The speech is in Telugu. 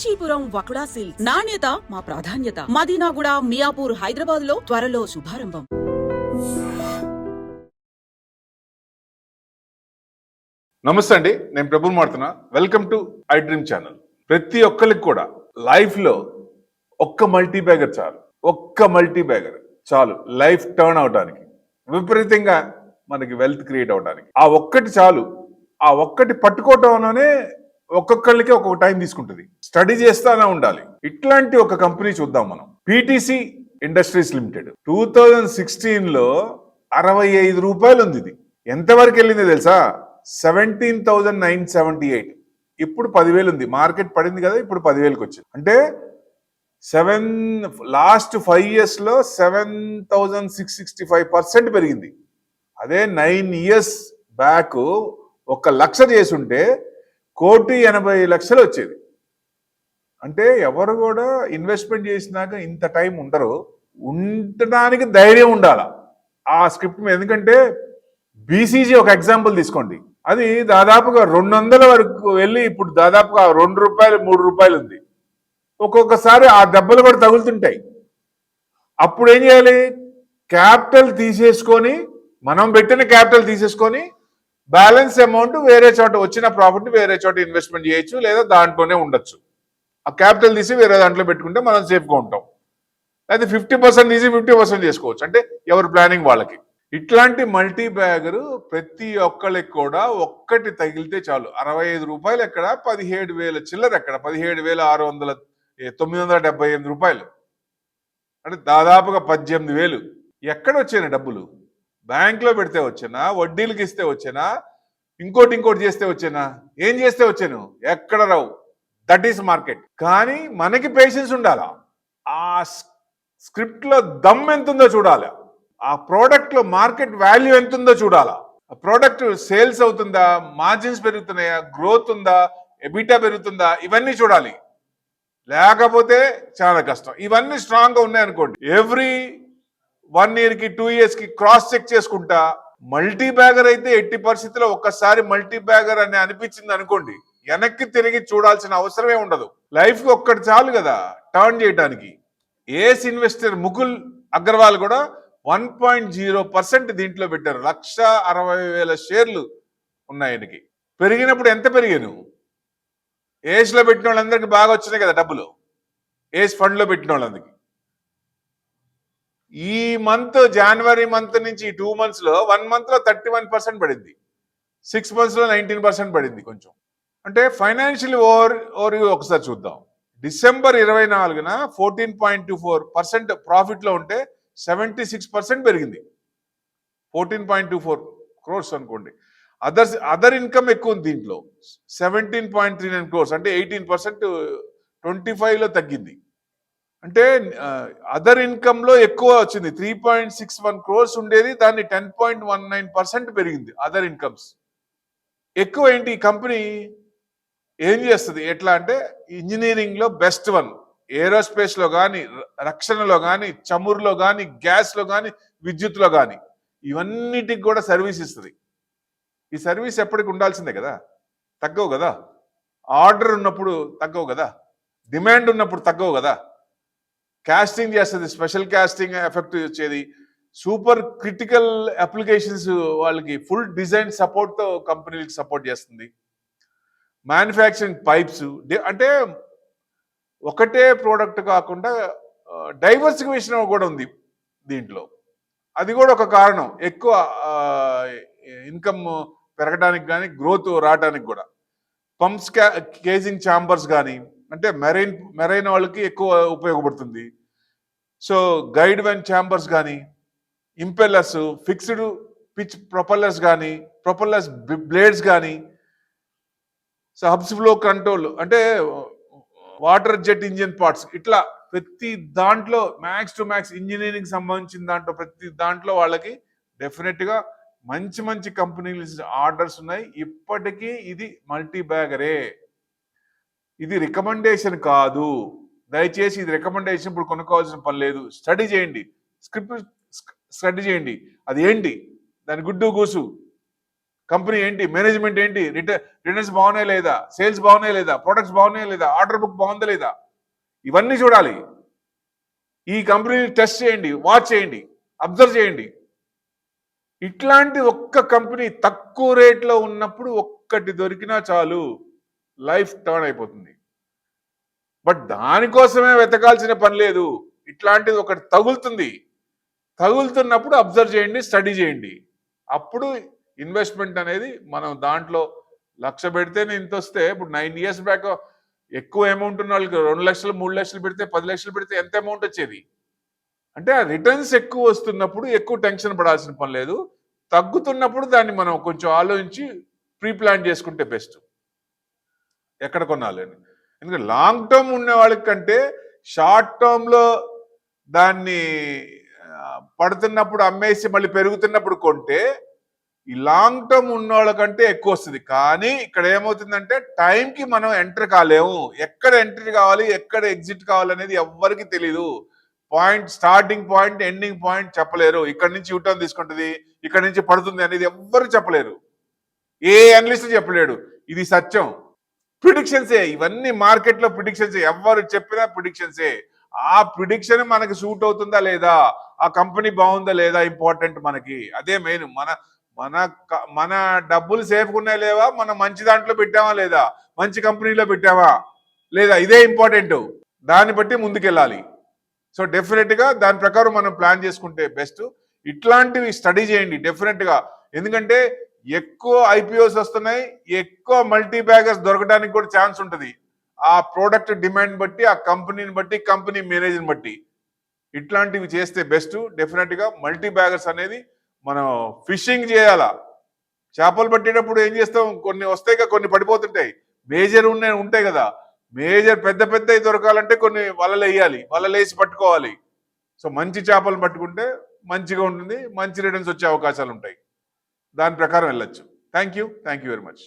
కాంచీపురం వకుడా సిల్క్స్ నాణ్యత మా ప్రాధాన్యత. మదీనాగూడ, మియాపూర్, హైదరాబాద్ లో త్వరలో శుభారంభం. నమస్తే అండి, నేను ప్రభుని మాడుతున్నా. Welcome to iDream channel. ప్రతి ఒక్కరికి కూడా లైఫ్ లో ఒక్క మల్టీ బ్యాగర్ చాలు. ఒక్క మల్టీ బ్యాగర్ చాలు లైఫ్ టర్న్ అవడానికి, విపరీతంగా మనకి వెల్త్ క్రియేట్ అవడానికి. ఆ ఒక్కటి చాలు. ఆ ఒక్కటి పట్టుకోవటంలోనే ఒక్కొక్కళ్ళకి ఒక్కొక్క టైం తీసుకుంటుంది. స్టడీ చేస్తానే ఉండాలి. ఇట్లాంటి ఒక కంపెనీ చూద్దాం మనం. పీటీసీ ఇండస్ట్రీస్ లిమిటెడ్ 2016లో 65 రూపాయలు ఉంది. ఇది ఎంతవరకు వెళ్ళింది తెలుసా? 17,978. ఇప్పుడు 10,000 ఉంది. మార్కెట్ పడింది కదా, ఇప్పుడు 10,000కి వచ్చింది. అంటే లాస్ట్ 5 years లో 7,665% పెరిగింది. అదే 9 years బ్యాక్ 1,00,000 చేసుంటే 1,80,00,000 వచ్చేది. అంటే ఎవరు కూడా ఇన్వెస్ట్మెంట్ చేసినాక ఇంత టైం ఉండరు. ఉండడానికి ధైర్యం ఉండాల ఆ స్క్రిప్ట్ మీద. ఎందుకంటే బీసీజీ ఒక ఎగ్జాంపుల్ తీసుకోండి. అది దాదాపుగా 200 వరకు వెళ్ళి ఇప్పుడు దాదాపుగా 2 రూపాయలు 3 రూపాయలు ఉంది. ఒక్కొక్కసారి ఆ దెబ్బలు కూడా తగులుతుంటాయి. అప్పుడు ఏం చేయాలి? క్యాపిటల్ తీసేసుకొని, మనం పెట్టిన క్యాపిటల్ తీసేసుకొని బ్యాలెన్స్ అమౌంట్ వేరే చోట వచ్చిన ప్రాఫిట్ వేరే చోట ఇన్వెస్ట్మెంట్ చేయొచ్చు, లేదా దాంట్లోనే ఉండొచ్చు. ఆ క్యాపిటల్ తీసి వేరే దాంట్లో పెట్టుకుంటే మనం సేఫ్గా ఉంటాం. అయితే 50% తీసి 50% చేసుకోవచ్చు. అంటే ఎవరి ప్లానింగ్ వాళ్ళకి. ఇట్లాంటి మల్టీ బ్యాగర్ ప్రతి ఒక్కళ్ళకి కూడా ఒక్కటి తగిలితే చాలు. 65 రూపాయలు ఎక్కడ, 17,000 చిల్లర ఎక్కడ, 17,978 రూపాయలు. అంటే దాదాపుగా 18,000 ఎక్కడ వచ్చాయి డబ్బులు? బ్యాంక్లో పెడితే వచ్చానా, వడ్డీలకి ఇస్తే వచ్చానా, ఇంకోటి చేస్తే వచ్చానా, ఏం చేస్తే వచ్చాను? ఎక్కడ రావు. That is market. కానీ మనకి పేషెన్స్ ఉండాలా. ఆ స్క్రిప్ట్ లో దమ్ ఎంతుందో చూడాలి. ఆ ప్రోడక్ట్ లో మార్కెట్ వాల్యూ ఎంతుందో చూడాలా. ఆ ప్రోడక్ట్ సేల్స్ అవుతుందా, మార్జిన్స్ పెరుగుతున్నాయా, గ్రోత్ ఉందా, ఎబిటా పెరుగుతుందా, ఇవన్నీ చూడాలి. లేకపోతే చాలా కష్టం. ఇవన్నీ స్ట్రాంగ్ గా ఉన్నాయనుకోండి, ఎవ్రీ 1 year కి 2 years కి క్రాస్ చెక్ చేసుకుంటా. మల్టీ బ్యాగర్ అయితే ఎట్టి పరిస్థితుల్లో ఒక్కసారి మల్టీ బ్యాగర్ అని అనిపించింది అనుకోండి, వెనక్కి తిరిగి చూడాల్సిన అవసరమే ఉండదు. లైఫ్ కి ఒక్కటి చాలు కదా టర్న్ చేయడానికి. ఏస్ ఇన్వెస్టర్ ముకుల్ అగర్వాల్ కూడా 1.0% దీంట్లో పెట్టారు. 1,60,000 షేర్లు ఉన్నాయి ఆయనకి. పెరిగినప్పుడు ఎంత పెరిగాను? ఏస్ లో పెట్టిన వాళ్ళందరికీ బాగా వచ్చినాయి కదా డబ్బులు. ఏస్ ఫండ్ లో పెట్టిన వాళ్ళందరికీ ఈ మంత్ జనవరి మంత్ నుంచి 2 months లో 1 month లో 31% పడింది. 6 months లో 19% పడింది కొంచెం. అంటే ఫైనాన్షియల్ ఓవర్ ఒకసారి చూద్దాం. డిసెంబర్ 24న 14.24% ప్రాఫిట్ లో ఉంటే 76% పెరిగింది. 14.24 crores అనుకోండి. అదర్ ఇన్కమ్ ఎక్కువ ఉంది దీంట్లో. 17.39 crores అంటే 18%. 25లో తగ్గింది. అంటే అదర్ ఇన్కమ్ లో ఎక్కువ వచ్చింది. 3.61 crores ఉండేది, దాన్ని 10.19% పెరిగింది. అదర్ ఇన్కమ్స్ ఎక్కువ. ఏంటి ఈ కంపెనీ ఏం చేస్తుంది? ఎట్లా అంటే ఇంజనీరింగ్ లో బెస్ట్ వన్. ఏరోస్పేస్ లో కానీ, రక్షణలో కానీ, చమురులో కానీ, గ్యాస్ లో కానీ, విద్యుత్లో కానీ, ఇవన్నిటికి కూడా సర్వీస్ ఇస్తుంది. ఈ సర్వీస్ ఎప్పటికి ఉండాల్సిందే కదా, తగ్గవు కదా. ఆర్డర్ ఉన్నప్పుడు తగ్గవు కదా, డిమాండ్ ఉన్నప్పుడు తగ్గవు కదా. కాస్టింగ్ చేస్తుంది, స్పెషల్ కాస్టింగ్ ఎఫెక్ట్ వచ్చేది. సూపర్ క్రిటికల్ అప్లికేషన్స్ వాళ్ళకి ఫుల్ డిజైన్ సపోర్ట్ తో కంపెనీలకు సపోర్ట్ చేస్తుంది. మ్యానుఫ్యాక్చరింగ్ పైప్స్, అంటే ఒకటే ప్రోడక్ట్ కాకుండా డైవర్సిఫికేషన్ కూడా ఉంది దీంట్లో. అది కూడా ఒక కారణం ఎక్కువ ఇన్కమ్ పెరగడానికి కానీ, గ్రోత్ రావడానికి కూడా. పంప్స్, కేజింగ్ ఛాంబర్స్ కానీ, అంటే మెరైన్ వాళ్ళకి ఎక్కువ ఉపయోగపడుతుంది. సో గైడ్ వెన్ ఛాంబర్స్ కానీ, ఇంపెల్లర్స్, ఫిక్స్డ్ పిచ్ ప్రొపల్లర్స్ కానీ, ప్రొపల్లర్స్ బ్లేడ్స్ కానీ, సో హబ్స్ ఫ్లో కంట్రోల్, అంటే వాటర్ జెట్ ఇంజిన్ పార్ట్స్, ఇట్లా ప్రతి దాంట్లో మ్యాక్స్ టు మ్యాక్స్ ఇంజనీరింగ్ సంబంధించిన దాంట్లో ప్రతి దాంట్లో వాళ్ళకి డెఫినెట్ గా మంచి మంచి కంపెనీలు ఆర్డర్స్ ఉన్నాయి. ఇప్పటికీ ఇది మల్టీ బ్యాగరే. ఇది రికమెండేషన్ కాదు. దయచేసి ఇది రికమెండేషన్ ఇప్పుడు కొనుక్కోవాల్సిన పని లేదు. స్టడీ చేయండి, స్క్రిప్ట్ స్టడీ చేయండి. అది ఏంటి, దాని గుడ్డు గూసు కంపెనీ ఏంటి, మేనేజ్మెంట్ ఏంటి, రిటర్న్స్ బాగున్నాయి లేదా, సేల్స్ బాగున్నాయి లేదా, ప్రొడక్ట్స్ బాగున్నాయి లేదా, ఆర్డర్ బుక్ బాగుందా లేదా, ఇవన్నీ చూడాలి. ఈ కంపెనీని టెస్ట్ చేయండి, వాచ్ చేయండి, అబ్జర్వ్ చేయండి. ఇట్లాంటి ఒక్క కంపెనీ తక్కువ రేట్లో ఉన్నప్పుడు ఒక్కటి దొరికినా చాలు, లైఫ్ టర్న్ అయిపోతుంది. బట్ దానికోసమే వెతకాల్సిన పని లేదు. ఇట్లాంటిది ఒకటి తగులుతున్నప్పుడు అబ్జర్వ్ చేయండి, స్టడీ చేయండి. అప్పుడు ఇన్వెస్ట్మెంట్ అనేది మనం దాంట్లో 1,00,000 పెడితేనే ఇంత వస్తే, ఇప్పుడు 9 years బ్యాక్ ఎక్కువ అమౌంట్ ఉన్న వాళ్ళకి 2 లక్షలు 3 లక్షలు పెడితే 10 లక్షలు పెడితే ఎంత అమౌంట్ వచ్చేది. అంటే ఆ రిటర్న్స్ ఎక్కువ వస్తున్నప్పుడు ఎక్కువ టెన్షన్ పడాల్సిన పని లేదు. తగ్గుతున్నప్పుడు దాన్ని మనం కొంచెం ఆలోచించి ప్రీ ప్లాన్ చేసుకుంటే బెస్ట్ ఎక్కడ కొనాలి అని. ఎందుకంటే లాంగ్ టర్మ్ ఉన్న వాళ్ళకి కంటే షార్ట్ టర్మ్ లో దాన్ని పడుతున్నప్పుడు అమ్మేసి మళ్ళీ పెరుగుతున్నప్పుడు కొంటే ఈ లాంగ్ టర్మ్ ఉన్న వాళ్ళకంటే ఎక్కువ వస్తుంది. కానీ ఇక్కడ ఏమవుతుందంటే టైంకి మనం ఎంటర్ కాలేము. ఎక్కడ ఎంట్రీ కావాలి, ఎక్కడ ఎగ్జిట్ కావాలనేది ఎవ్వరికి తెలీదు. Point, starting point, ending point చెప్పలేరు. ఇక్కడ నుంచి యూటర్న్ తీసుకుంటుంది, ఇక్కడ నుంచి పడుతుంది అనేది ఎవ్వరు చెప్పలేరు. ఏ అనలిస్ట్ చెప్పలేడు. ఇది సత్యం. ప్రిడిక్షన్సే ఇవన్నీ, మార్కెట్లో ప్రిడిక్షన్సే. ఎవరు చెప్పినా ప్రిడిక్షన్సే. ఆ ప్రిడిక్షన్ మనకి సూట్ అవుతుందా లేదా, ఆ కంపెనీ బాగుందా లేదా ఇంపార్టెంట్ మనకి. అదే మెయిన్. మన డబ్బులు సేఫ్గా ఉన్నాయా లేవా, మనం మంచి దాంట్లో పెట్టామా లేదా, మంచి కంపెనీలో పెట్టామా లేదా, ఇదే ఇంపార్టెంట్. దాన్ని బట్టి ముందుకెళ్ళాలి. సో డెఫినెట్ గా దాని ప్రకారం మనం ప్లాన్ చేసుకుంటే బెస్ట్. ఇట్లాంటివి స్టడీ చేయండి డెఫినెట్ గా. ఎందుకంటే ఎక్కువ ఐపీఓస్ వస్తున్నాయి, ఎక్కువ మల్టీ బ్యాగర్స్ దొరకడానికి కూడా ఛాన్స్ ఉంటుంది. ఆ ప్రోడక్ట్ డిమాండ్ బట్టి, ఆ కంపెనీని బట్టి, కంపెనీ మేనేజ్ని బట్టి. ఇట్లాంటివి చేస్తే బెస్ట్. డెఫినెట్ గా మల్టీ బ్యాగర్స్ అనేది మనం ఫిషింగ్ చేయాలా. చేపలు పట్టేటప్పుడు ఏం చేస్తాం, కొన్ని వస్తాయి, కొన్ని పడిపోతుంటాయి. మేజర్ ఉంటాయి కదా, మేజర్ పెద్ద దొరకాలంటే కొన్ని వలలు వేయాలి, వలలు వేసి పట్టుకోవాలి. సో మంచి చేపలు పట్టుకుంటే మంచిగా ఉంటుంది, మంచి రిటర్న్స్ వచ్చే అవకాశాలు ఉంటాయి. దాని ప్రకారం వెళ్ళొచ్చు. Thank you very much.